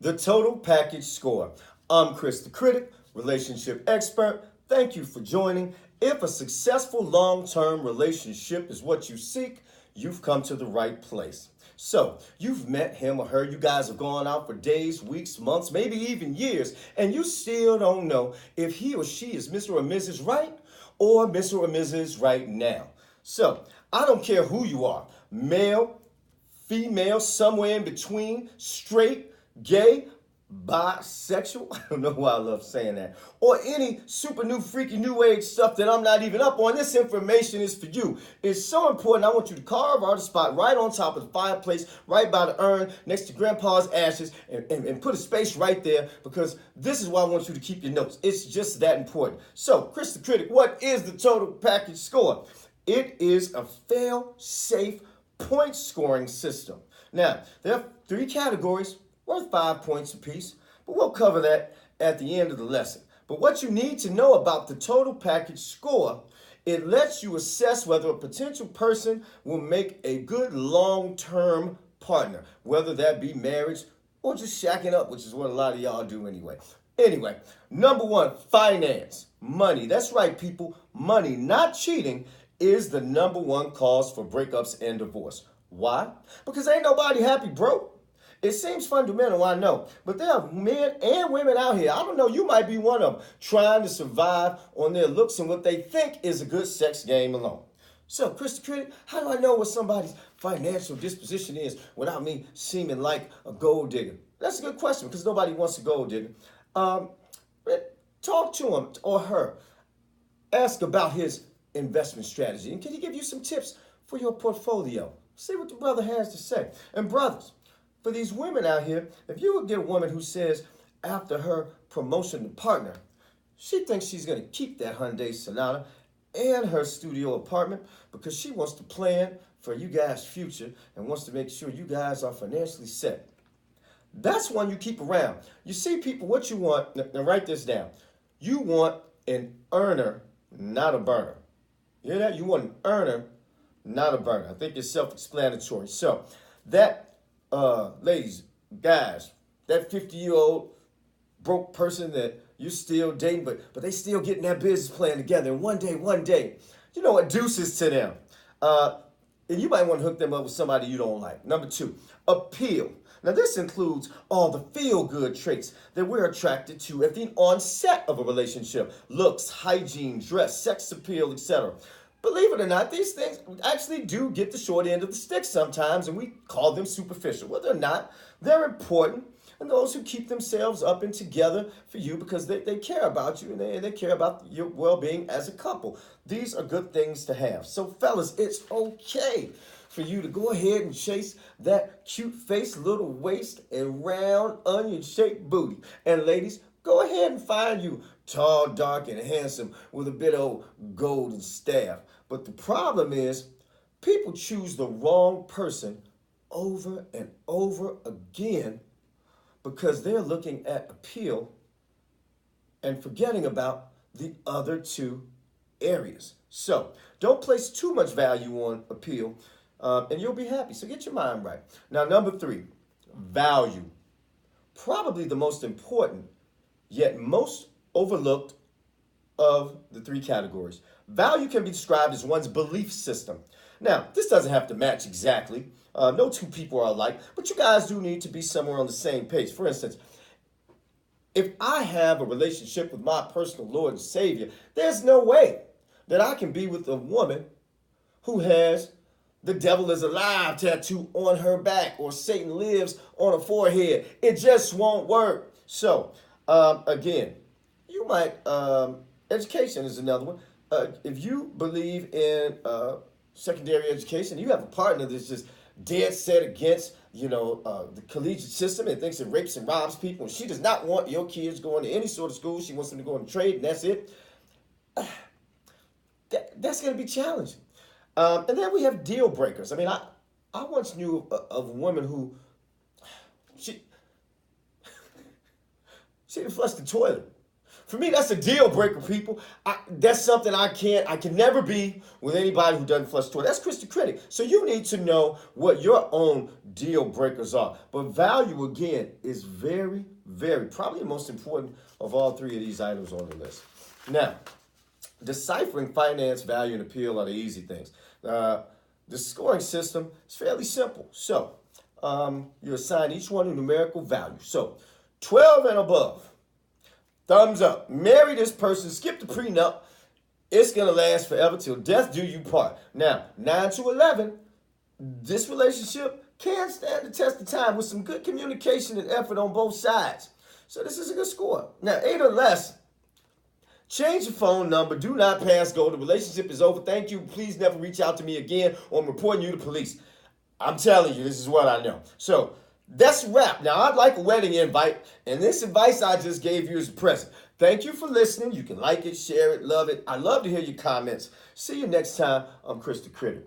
The total package score. I'm Chris the Critic, relationship expert. Thank you for joining. If a successful long-term relationship is what you seek, you've come to the right place. So, you've met him or her, you guys have gone out for days, weeks, months, maybe even years, and you still don't know if he or she is Mr. or Mrs. Right or Mr. or Mrs. Right now. So, I don't care who you are, male, female, somewhere in between, straight, gay, bisexual, I don't know why I love saying that, or any super new freaky new age stuff that I'm not even up on. This information is for you. It's so important. I want you to carve out a spot right on top of the fireplace, right by the urn, next to grandpa's ashes, and put a space right there, because this is why I want you to keep your notes. It's just that important. So, Chris the Critic, what is the total package score? It is a fail-safe point scoring system. Now, there are 3 categories worth 5 points apiece, but we'll cover that at the end of the lesson. But what you need to know about the total package score, it lets you assess whether a potential person will make a good long-term partner, whether that be marriage or just shacking up, which is what a lot of y'all do anyway. Anyway, number 1, finance, money. That's right, people. Money, not cheating, is the number 1 cause for breakups and divorce. Why? Because ain't nobody happy broke. It seems fundamental, I know, but there are men and women out here, I don't know, you might be one of them, trying to survive on their looks and what they think is a good sex game alone. So, Chris the Critic, how do I know what somebody's financial disposition is without me seeming like a gold digger? That's a good question, because nobody wants a gold digger. Talk to him or her. Ask about his investment strategy, and can he give you some tips for your portfolio? See what the brother has to say. And brothers, for these women out here, if you would get a woman who says after her promotion to partner, she thinks she's going to keep that Hyundai Sonata and her studio apartment because she wants to plan for you guys' future and wants to make sure you guys are financially set. That's one you keep around. You see, people, what you want, now write this down. You want an earner, not a burner. You hear that? You want an earner, not a burner. I think it's self-explanatory. So that, ladies, guys, that 50-year-old broke person that you're still dating, but they still getting that business plan together. And one day, you know what, deuces to them. And you might want to hook them up with somebody you don't like. Number 2, appeal. Now, this includes all the feel-good traits that we're attracted to at the onset of a relationship. Looks, hygiene, dress, sex appeal, etc. Believe it or not, these things actually do get the short end of the stick sometimes, and we call them superficial. Well, they're not. They're important. And those who keep themselves up and together for you because they care about you and they care about your well-being as a couple. These are good things to have. So, fellas, it's okay for you to go ahead and chase that cute face, little waist, and round onion-shaped booty. And ladies, go ahead and find you tall, dark, and handsome with a bit of golden staff. But the problem is, people choose the wrong person over and over again because they're looking at appeal and forgetting about the other 2 areas. So, don't place too much value on appeal, and you'll be happy. So get your mind right. Now, number 3, value. Probably the most important, yet most overlooked of the 3 categories. Value can be described as one's belief system. Now, this doesn't have to match exactly. No 2 people are alike, but you guys do need to be somewhere on the same page. For instance, if I have a relationship with my personal Lord and Savior, there's no way that I can be with a woman who has the devil is alive tattoo on her back or Satan lives on her forehead. It just won't work. So, again, you might, education is another one. If you believe in secondary education, you have a partner that's just dead set against, the collegiate system and thinks it rapes and robs people, and she does not want your kids going to any sort of school. She wants them to go into trade, and that's it. That's going to be challenging. And then we have deal breakers. I mean, I once knew of a woman who, she didn't flush the toilet For me, that's a deal breaker, people. That's something I can never be with anybody who doesn't flush the toilet. That's KRIS the Critic. So you need to know what your own deal breakers are. But value, again, is very, very, probably the most important of all three of these items on the list. Now, deciphering finance, value, and appeal are the easy things. The scoring system is fairly simple. So you assign each one a numerical value. So 12 and above, thumbs up. Marry this person, skip the prenup. It's going to last forever till death do you part. Now, 9 to 11, this relationship can stand the test of time with some good communication and effort on both sides. So this is a good score. Now, 8 or less, change your phone number. Do not pass go. The relationship is over. Thank you. Please never reach out to me again, or I'm reporting you to police. I'm telling you, this is what I know. So that's a wrap. Now, I'd like a wedding invite, and this advice I just gave you is a present. Thank you for listening. You can like it, share it, love it. I love to hear your comments. See you next time. I'm KRIS the Critic.